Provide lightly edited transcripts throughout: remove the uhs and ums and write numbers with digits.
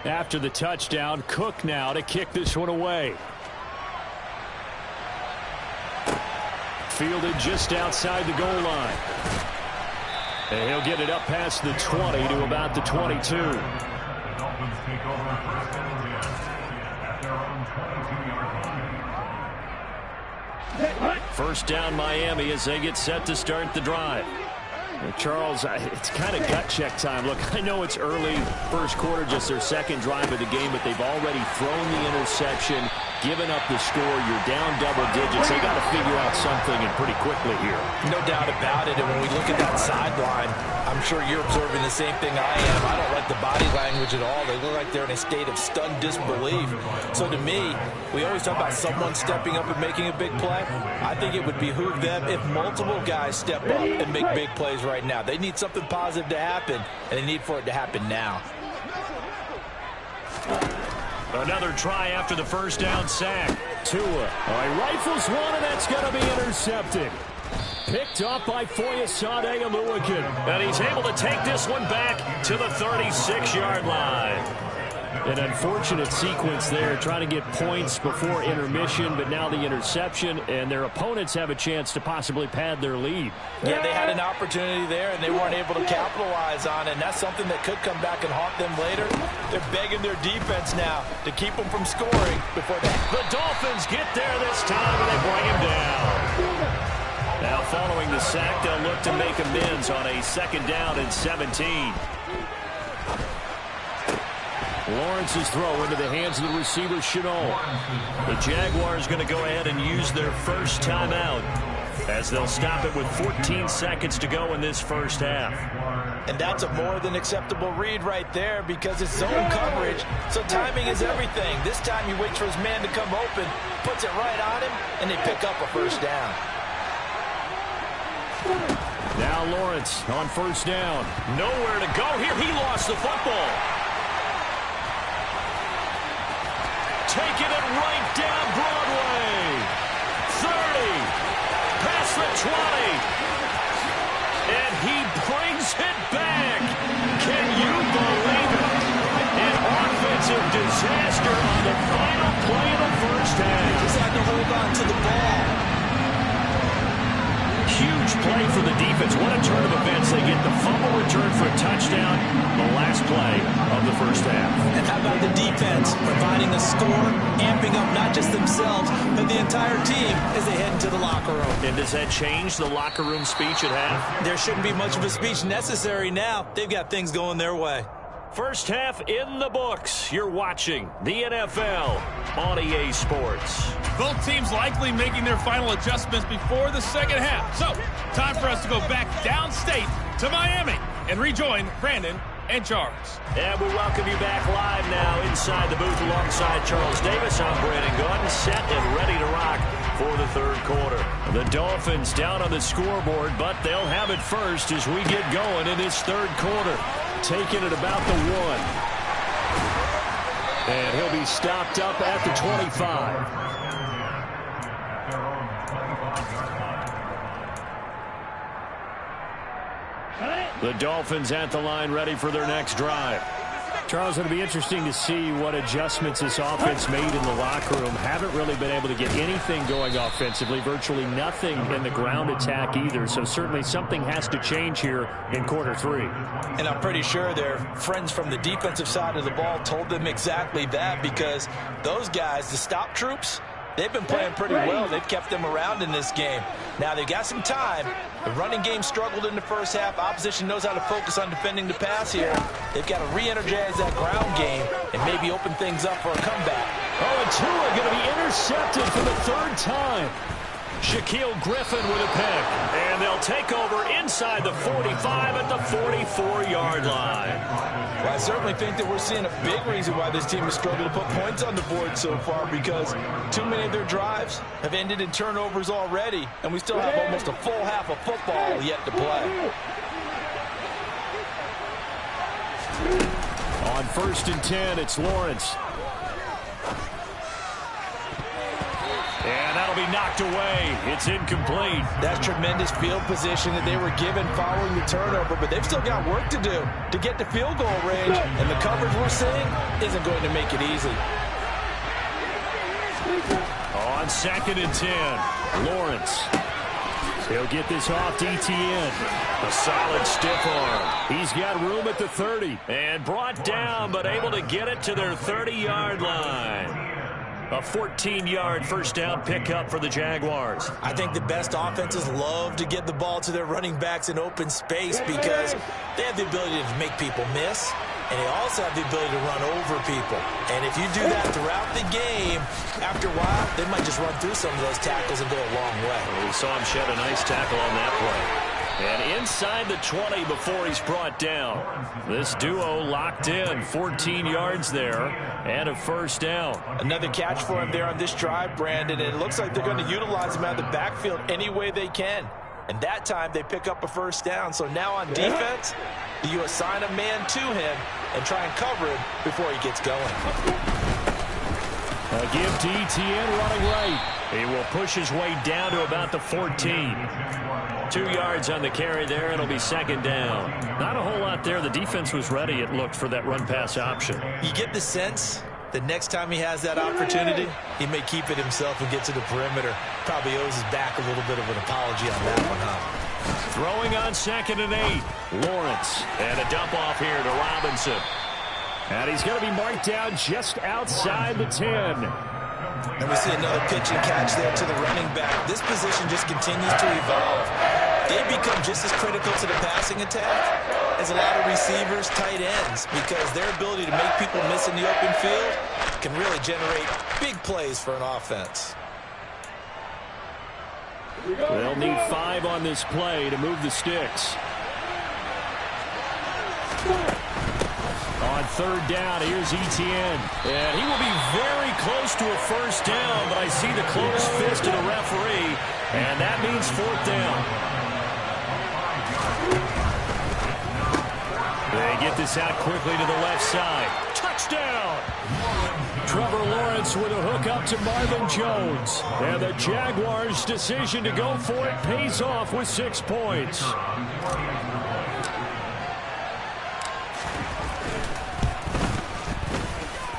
After the touchdown, Cook now to kick this one away. Fielded just outside the goal line. And he'll get it up past the 20 to about the 22. First down Miami as they get set to start the drive. Charles, it's kind of gut check time. Look, I know it's early first quarter, just their second drive of the game, but they've already thrown the interception, given up the score. You're down double digits. They got to figure out something and pretty quickly here. No doubt about it. And when we look at that sideline, I'm sure you're observing the same thing I am. I don't like the body language at all. They look like they're in a state of stunned disbelief. So to me, we always talk about someone stepping up and making a big play. I think it would behoove them if multiple guys step up and make big plays right now. They need something positive to happen, and they need for it to happen now. Another try after the first down sack. Tua. He rifles one, and that's going to be intercepted. Picked up by Foyesade Oluokun. And he's able to take this one back to the 36-yard line. An unfortunate sequence there, trying to get points before intermission, but now the interception, and their opponents have a chance to possibly pad their lead. Yeah, they had an opportunity there, and they weren't able to capitalize on it, and that's something that could come back and haunt them later. They're begging their defense now to keep them from scoring before that. The Dolphins get there this time, and they bring him down. Now, following the sack, they'll look to make amends on a second down and 17. Lawrence's throw into the hands of the receiver, Shenault. The Jaguars going to go ahead and use their first timeout as they'll stop it with 14 seconds to go in this first half. And that's a more than acceptable read right there because it's zone coverage, so timing is everything. This time he waits for his man to come open, puts it right on him, and they pick up a first down. Now Lawrence on first down. Nowhere to go here. He lost the football. Taking it right down Broadway. 30. Past the 20. And he brings it back. Can you believe it? An offensive disaster on the final play of the first half. Just had to hold on to the ball. Huge play for the defense. What a turn of events. They get the fumble return for a touchdown, the last play of the first half. And how about the defense providing a score, amping up not just themselves, but the entire team as they head into the locker room. And does that change the locker room speech at half? There shouldn't be much of a speech necessary now. They've got things going their way. First half in the books. You're watching the NFL on EA Sports. Both teams likely making their final adjustments before the second half. So, time for us to go back downstate to Miami and rejoin Brandon and Charles. And we welcome you back live now inside the booth alongside Charles Davis. I'm Brandon Gunn, set and ready to rock for the third quarter. The Dolphins down on the scoreboard, but they'll have it first as we get going in this third quarter. Taking it about the 1. And he'll be stopped up at the 25. The Dolphins at the line ready for their next drive. Charles, it'll be interesting to see what adjustments this offense made in the locker room. Haven't really been able to get anything going offensively, virtually nothing in the ground attack either. So certainly something has to change here in quarter 3. And I'm pretty sure their friends from the defensive side of the ball told them exactly that because those guys, the stop troops, they've been playing pretty well. They've kept them around in this game. Now, they've got some time. The running game struggled in the first half. Opposition knows how to focus on defending the pass here. They've got to re-energize that ground game and maybe open things up for a comeback. Oh, and Tua going to be intercepted for the third time. Shaquille Griffin with a pick. And they'll take over inside the 45 at the 44-yard line. Well, I certainly think that we're seeing a big reason why this team has struggled to put points on the board so far because too many of their drives have ended in turnovers already, and we still have almost a full half of football yet to play. On 1st and 10, it's Lawrence. And that'll be knocked knocked away. It's incomplete. That's tremendous field position that they were given following the turnover, but they've still got work to do to get to field goal range, and the coverage we're seeing isn't going to make it easy. On 2nd and 10, Lawrence. He'll get this off to Etienne. A solid stiff arm. He's got room at the 30. And brought down, but able to get it to their 30-yard line. A 14-yard first down pickup for the Jaguars. I think the best offenses love to get the ball to their running backs in open space because they have the ability to make people miss, and they also have the ability to run over people. And if you do that throughout the game, after a while, they might just run through some of those tackles and go a long way. Well, we saw him shed a nice tackle on that play. And inside the 20 before he's brought down. This duo locked in, 14 yards there, and a first down. Another catch for him there on this drive, Brandon, and it looks like they're going to utilize him out of the backfield any way they can. And that time they pick up a first down. So now on defense, you assign a man to him and try and cover him before he gets going. A give to Etienne running right. He will push his way down to about the 14. 2 yards on the carry there. It'll be second down. Not a whole lot there. The defense was ready, it looked, for that run-pass option. You get the sense that next time he has that opportunity, he may keep it himself and get to the perimeter. Probably owes his back a little bit of an apology on that one, huh? Throwing on 2nd and 8. Lawrence. And a dump off here to Robinson. And he's going to be marked down just outside the 10. And we see another pitch and catch there to the running back. This position just continues to evolve. They become just as critical to the passing attack as a lot of receivers, tight ends, because their ability to make people miss in the open field can really generate big plays for an offense. They'll need 5 on this play to move the sticks. On 3rd down, here's Etienne. And he will be very close to a first down, but I see the closed fist of the referee, and that means 4th down. They get this out quickly to the left side. Touchdown! Trevor Lawrence with a hook up to Marvin Jones. And the Jaguars' decision to go for it pays off with 6 points.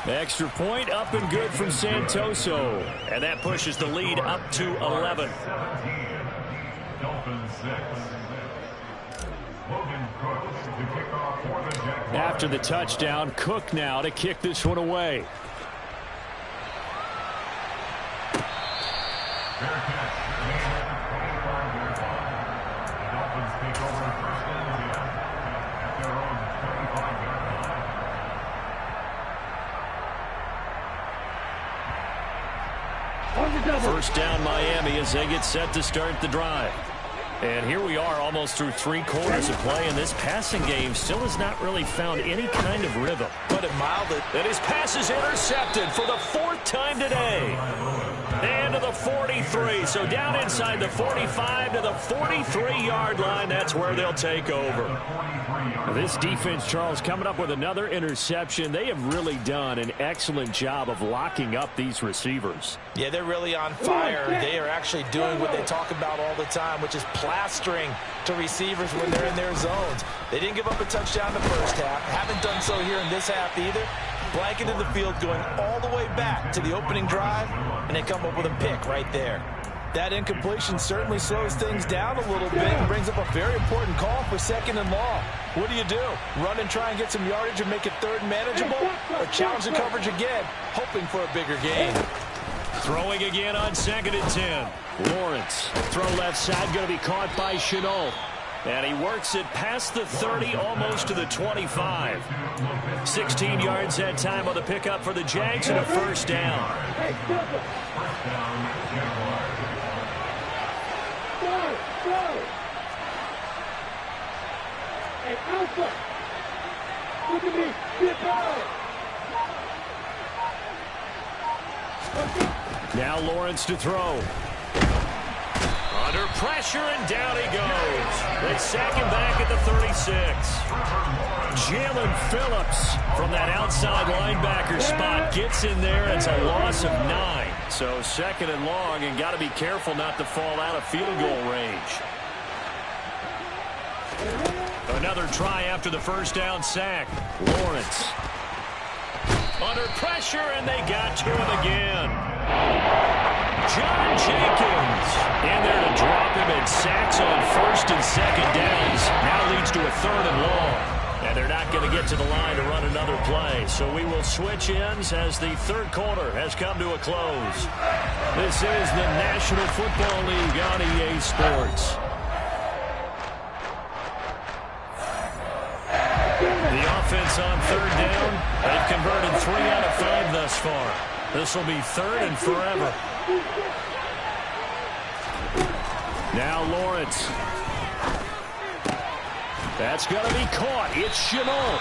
Extra point up and good from Santoso. And that pushes the lead up to 11. After the touchdown, Cook now to kick this one away. First down Miami as they get set to start the drive. And here we are almost through 3 quarters of play, and this passing game still has not really found any kind of rhythm. But it mildly. And his pass is intercepted for the 4th time today. And to the 43. So down inside the 45 to the 43-yard line. That's where they'll take over. This defense, Charles, coming up with another interception. They have really done an excellent job of locking up these receivers. Yeah, they're really on fire. They are actually doing what they talk about all the time, which is plastering to receivers when they're in their zones. They didn't give up a touchdown in the first half. Haven't done so here in this half either. Blanketed the field going all the way back to the opening drive, and they come up with a pick right there. That incompletion certainly slows things down a little bit and brings up a very important call for 2nd and long. What do? Run and try and get some yardage and make it 3rd and manageable? Or challenge the coverage again, hoping for a bigger gain? Throwing again on 2nd and 10. Lawrence, throw left side, going to be caught by Chenault. And he works it past the 30, almost to the 25. 16 yards that time on the pickup for the Jags and a first down. Now Lawrence to throw. Under pressure, and down he goes. They sack him back at the 36. Jalen Phillips from that outside linebacker spot gets in there. It's a loss of 9. So second and long, and got to be careful not to fall out of field goal range. Another try after the first down sack. Lawrence under pressure, and they got to him again. John Jenkins in there to drop him, and sacks on first and second downs. Now leads to a third and long. And they're not going to get to the line to run another play. So we will switch ends as the third quarter has come to a close. This is the National Football League on EA Sports. The offense on third down. They've converted 3 out of 5 thus far. This will be third and forever. Now Lawrence. That's going to be caught. It's Shenault.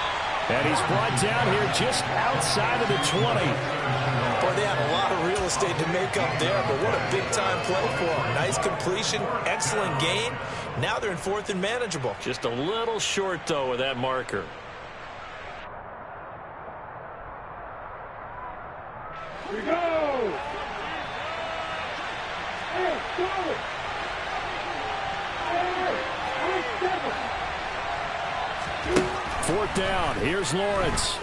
And he's brought down here just outside of the 20. Boy, they have a lot of real estate to make up there, but what a big-time play for them. Nice completion, excellent gain. Now they're in fourth and manageable. Just a little short, though, with that marker. Here we go. Hey, go. Fourth down. Here's Lawrence.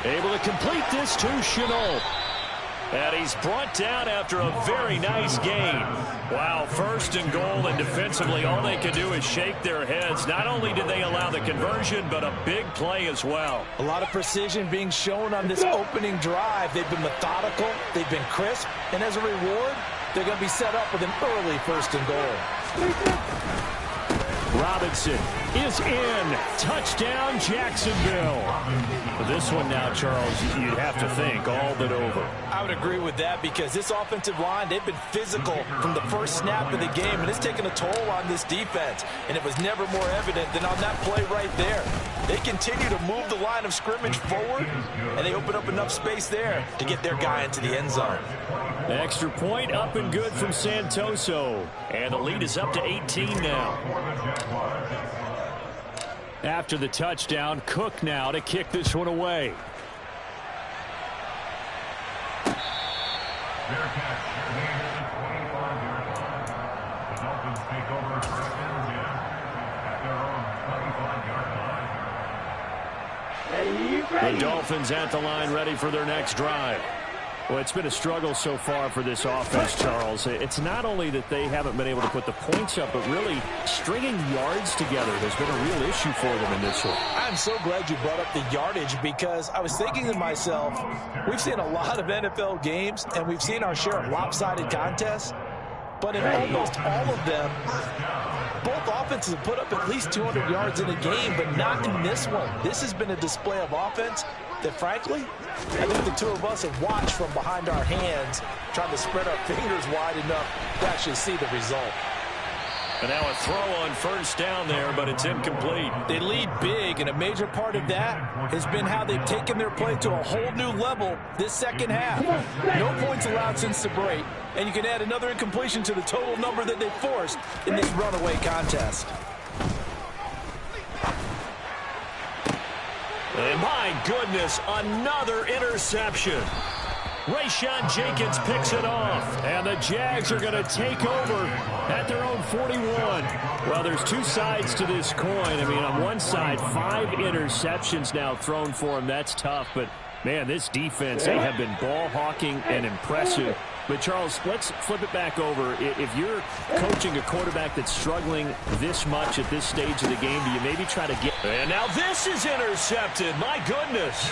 Able to complete this to Shenault. And he's brought down after a very nice gain. Wow, first and goal, and defensively all they could do is shake their heads. Not only did they allow the conversion, but a big play as well. A lot of precision being shown on this opening drive. They've been methodical, they've been crisp, and as a reward, they're going to be set up with an early first and goal. Robinson is in. Touchdown, Jacksonville. This one now, Charles, you'd have to think all but over. I would agree with that because this offensive line, they've been physical from the first snap of the game, and it's taken a toll on this defense, and it was never more evident than on that play right there. They continue to move the line of scrimmage forward, and they open up enough space there to get their guy into the end zone. The extra point up and good from Santoso. And the lead is up to 18 now. After the touchdown, Cook now to kick this one away. The Dolphins at the line, ready for their next drive. Well, it's been a struggle so far for this offense, Charles. It's not only that they haven't been able to put the points up, but really stringing yards together has been a real issue for them in this one. I'm so glad you brought up the yardage because I was thinking to myself, we've seen a lot of NFL games, and we've seen our share of lopsided contests, but in almost all of them, both offenses have put up at least 200 yards in a game, but not in this one. This has been a display of offense that, frankly, I think the two of us have watched from behind our hands, trying to spread our fingers wide enough to actually see the result. And now a throw on first down there, but it's incomplete. They lead big, and a major part of that has been how they've taken their play to a whole new level this second half. No points allowed since the break, and you can add another incompletion to the total number that they forced in this runaway contest. And my goodness, another interception. Rayshawn Jenkins picks it off, and the Jags are going to take over at their own 41. Well, there's two sides to this coin. I mean, on one side, 5 interceptions now thrown for him. That's tough, but, man, this defense, they have been ball hawking and impressive. But, Charles, let's flip it back over. If you're coaching a quarterback that's struggling this much at this stage of the game, do you maybe try to get... And now this is intercepted. My goodness.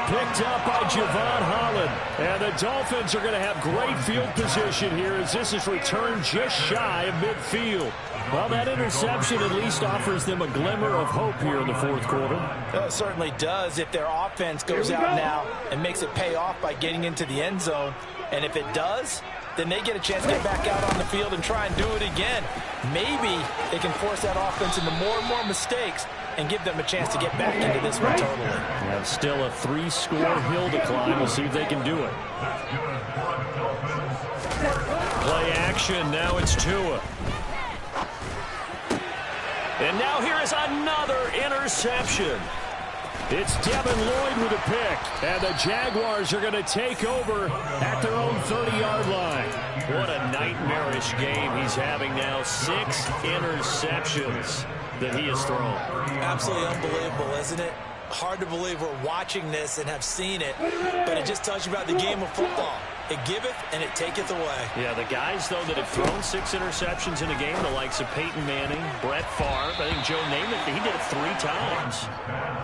Picked up by Javon Holland. And the Dolphins are going to have great field position here as this is returned just shy of midfield. Well, that interception at least offers them a glimmer of hope here in the fourth quarter. It certainly does if their offense goes out now and makes it pay off by getting into the end zone. And if it does, then they get a chance to get back out on the field and try and do it again. Maybe they can force that offense into more and more mistakes and give them a chance to get back into this one totally. Yeah, still a 3-score hill to climb. We'll see if they can do it. Play action. Now it's Tua. And now here is another interception. It's Devin Lloyd with a pick, and the Jaguars are going to take over at their own 30-yard line. What a nightmarish game he's having now. 6 interceptions that he has thrown. Absolutely unbelievable, isn't it? Hard to believe we're watching this and have seen it, but it just tells you about the game of football. It giveth and it taketh away. Yeah, the guys, though, that have thrown 6 interceptions in a game, the likes of Peyton Manning, Brett Favre, I think Joe Namath, he did it 3 times.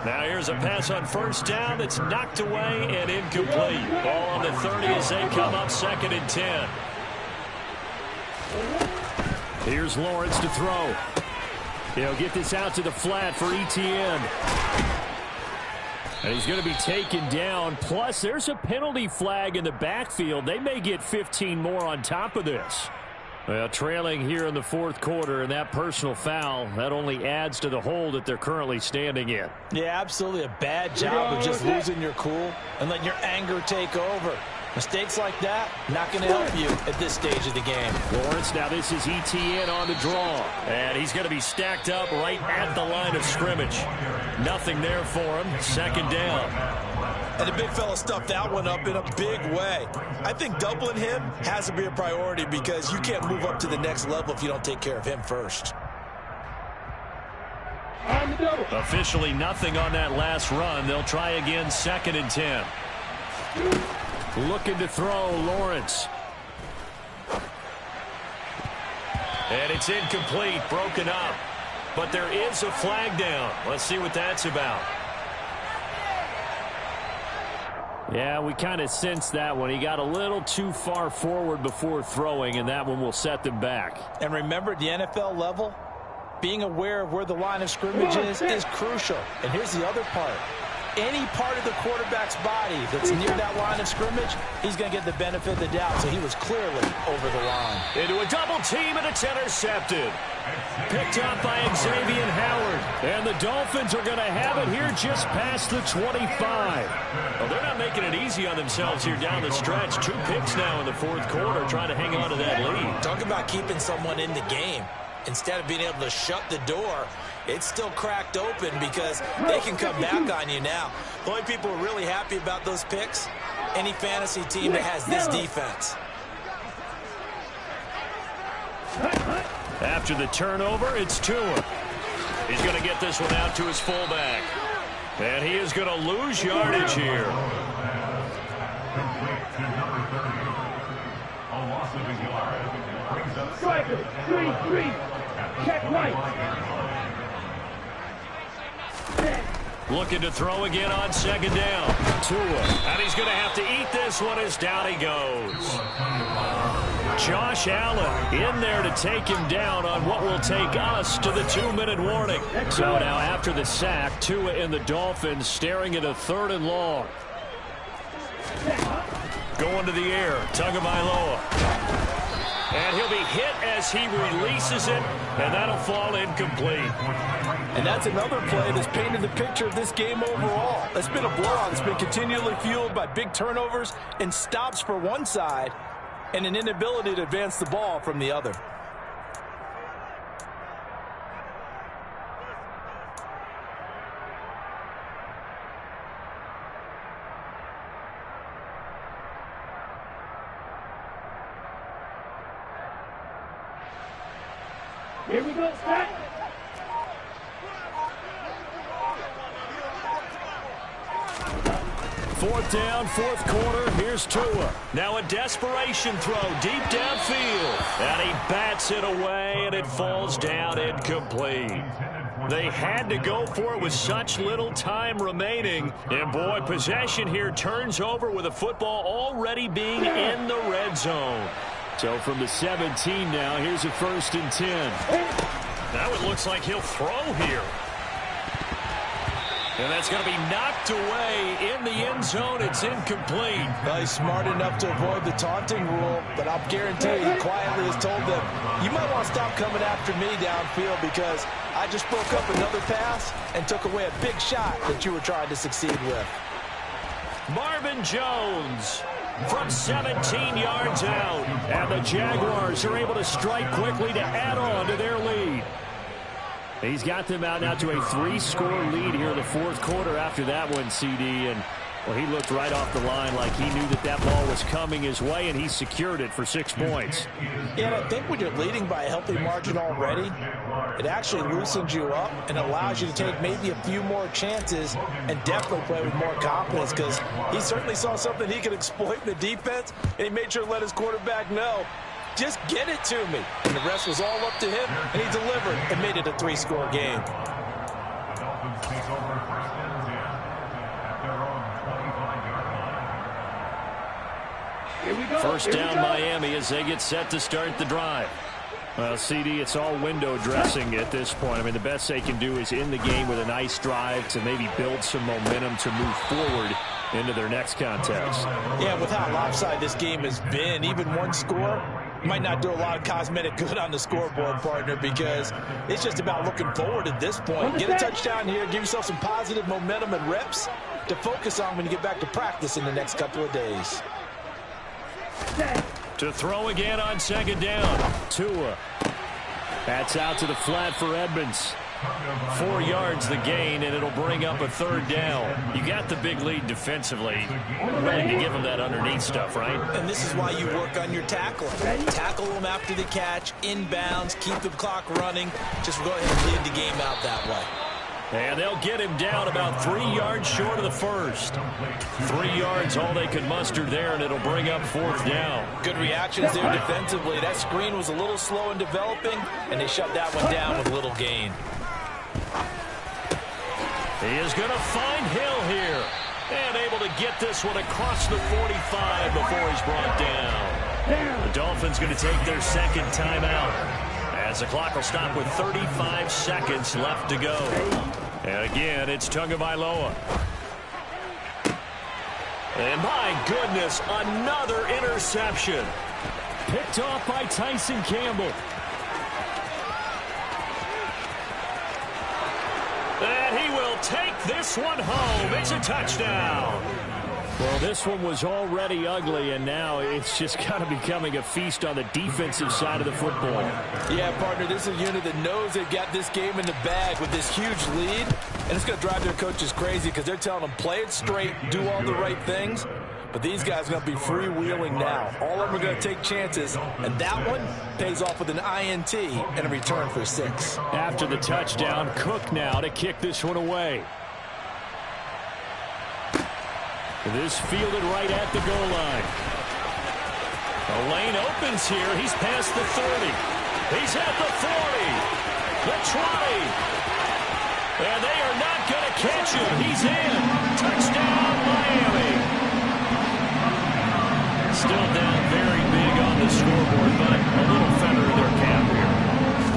Now here's a pass on first down that's knocked away and incomplete. Ball on the 30 as they come up 2nd and 10. Here's Lawrence to throw. He'll get this out to the flat for Etienne. And he's going to be taken down. Plus, there's a penalty flag in the backfield. They may get 15 more on top of this. Well, trailing here in the 4th quarter, and that personal foul, that only adds to the hole that they're currently standing in. Yeah, absolutely a bad job of just losing your cool and letting your anger take over. Mistakes like that, not going to help you at this stage of the game. Lawrence, now this is Etienne on the draw. And he's going to be stacked up right at the line of scrimmage. Nothing there for him. 2nd down. And the big fella stuffed that one up in a big way. I think doubling him has to be a priority because you can't move up to the next level if you don't take care of him first. Officially nothing on that last run. They'll try again 2nd and 10. Looking to throw, Lawrence. And it's incomplete, broken up. But there is a flag down. Let's see what that's about. Yeah, we kind of sensed that one. He got a little too far forward before throwing, and that one will set them back. And remember, at the NFL level, being aware of where the line of scrimmage is crucial. And here's the other part. Any part of the quarterback's body that's near that line of scrimmage, he's going to get the benefit of the doubt. So he was clearly over the line. Into a double team, and it's intercepted. Picked up by Xavier Howard. And the Dolphins are going to have it here just past the 25. Well, they're not making it easy on themselves here down the stretch. 2 picks now in the 4th quarter, trying to hang on to that lead. Talk about keeping someone in the game. Instead of being able to shut the door, it's still cracked open because they can come back on you now. The only people who are really happy about those picks, any fantasy team that has this defense. After the turnover, it's Tua. He's going to get this one out to his fullback. And he is going to lose yardage here. Striker, 3-3. Check right. Looking to throw again on 2nd down. Tua. And he's going to have to eat this one as down he goes. Josh Allen in there to take him down on what will take us to the 2-minute warning. So now after the sack, Tua and the Dolphins staring at a 3rd and long. Going to the air, Tagovailoa. And he'll be hit as he releases it, and that'll fall incomplete. And that's another play that's painted the picture of this game overall. It's been a blowout. It's been continually fueled by big turnovers and stops for one side and an inability to advance the ball from the other. Here we go, Scott. Fourth down, 4th quarter. Here's Tua. Now a desperation throw deep downfield. And he bats it away, and it falls down incomplete. They had to go for it with such little time remaining. And, boy, possession here turns over with the football already being in the red zone. So from the 17 now, here's a 1st and 10. Now it looks like he'll throw here. And that's going to be knocked away in the end zone. It's incomplete. Well, he's smart enough to avoid the taunting rule, but I'll guarantee you, he quietly has told them, you might want to stop coming after me downfield because I just broke up another pass and took away a big shot that you were trying to succeed with. Marvin Jones from 17 yards out. And the Jaguars are able to strike quickly to add on to their lead. He's got them out now to a 3-score lead here in the fourth quarter after that one, CD. And, well, he looked right off the line like he knew that that ball was coming his way, and he secured it for 6 points. Yeah, and I think when you're leading by a healthy margin already, it actually loosens you up and allows you to take maybe a few more chances and definitely play with more confidence, because he certainly saw something he could exploit in the defense, and he made sure to let his quarterback know, just get it to me. And the rest was all up to him, and he delivered and made it a 3-score game. First down Miami as they get set to start the drive. Well, CD, it's all window dressing at this point. I mean, the best they can do is in the game with a nice drive to maybe build some momentum to move forward into their next contest. Yeah, with how lopsided this game has been, even one score might not do a lot of cosmetic good on the scoreboard, partner, because it's just about looking forward at this point. Get a touchdown here, give yourself some positive momentum and reps to focus on when you get back to practice in the next couple of days. To throw again on second down. Tua. That's out to the flat for Edmonds. 4 yards the gain, and it'll bring up a third down. You got the big lead defensively. Willing to give them that underneath stuff, right? And this is why you work on your tackling. Tackle them after the catch, inbounds, keep the clock running. Just go ahead and lead the game out that way. And they'll get him down about 3 yards short of the first. 3 yards, all they could muster there, and it'll bring up fourth down. Good reactions there defensively. That screen was a little slow in developing, and they shut that one down with little gain. He is going to find Hill here. And able to get this one across the 45 before he's brought down. The Dolphins going to take their second timeout, as the clock will stop with 35 seconds left to go. And again, it's Tagovailoa. And my goodness, another interception. Picked off by Tyson Campbell. And he will take this one home. It's a touchdown. Well, this one was already ugly, and now it's just kind of becoming a feast on the defensive side of the football. Yeah, partner, this is a unit that knows they've got this game in the bag with this huge lead, and it's going to drive their coaches crazy because they're telling them play it straight, do all the right things. But these guys are going to be freewheeling now. All of them are going to take chances, and that one pays off with an INT and a return for 6. After the touchdown, Cook now to kick this one away. This fielded right at the goal line. The lane opens here. He's past the 30. He's at the 40. The 20. And they are not going to catch him. He's in. Touchdown, Miami. Still down very big on the scoreboard, but a little feather in their cap here.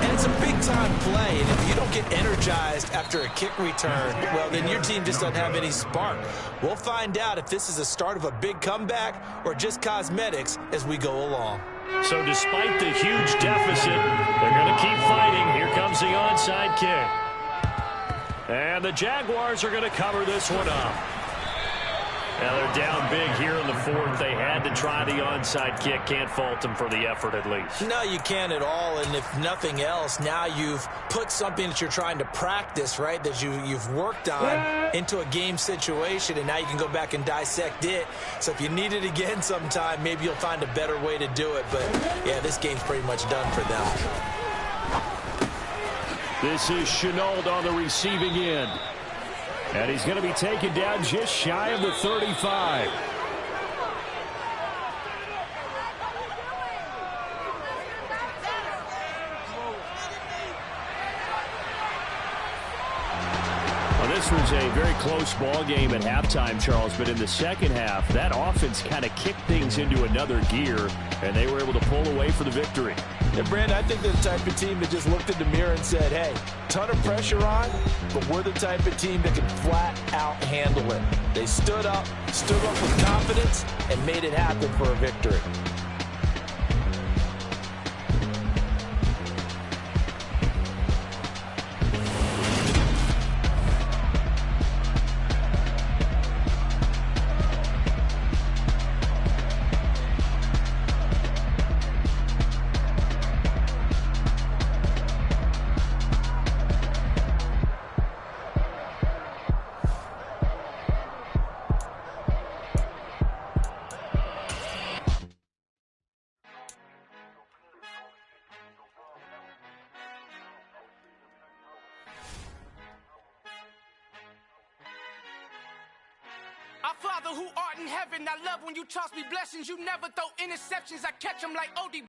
And it's a big-time play, and if you don't get energized after a kick return, well, then your team just doesn't have any spark. We'll find out if this is the start of a big comeback or just cosmetics as we go along. So despite the huge deficit, they're going to keep fighting. Here comes the onside kick. And the Jaguars are going to cover this one up. Now they're down big here in the fourth. They had to try the onside kick. Can't fault them for the effort at least. No, you can't at all. And if nothing else, now you've put something that you're trying to practice, right, that you've worked on into a game situation, and now you can go back and dissect it. So if you need it again sometime, maybe you'll find a better way to do it. But, yeah, this game's pretty much done for them. This is Shenault on the receiving end. And he's going to be taken down just shy of the 35. Well, this was a very close ball game at halftime, Charles, but in the second half, that offense kind of kicked things into another gear, and they were able to pull away for the victory. Yeah, Brandon, I think they're the type of team that just looked in the mirror and said, hey, ton of pressure on, but we're the type of team that can flat out handle it. They stood up with confidence, and made it happen for a victory. Our Father who art in heaven, I love when you toss me blessings. You never throw interceptions. I catch them like OD.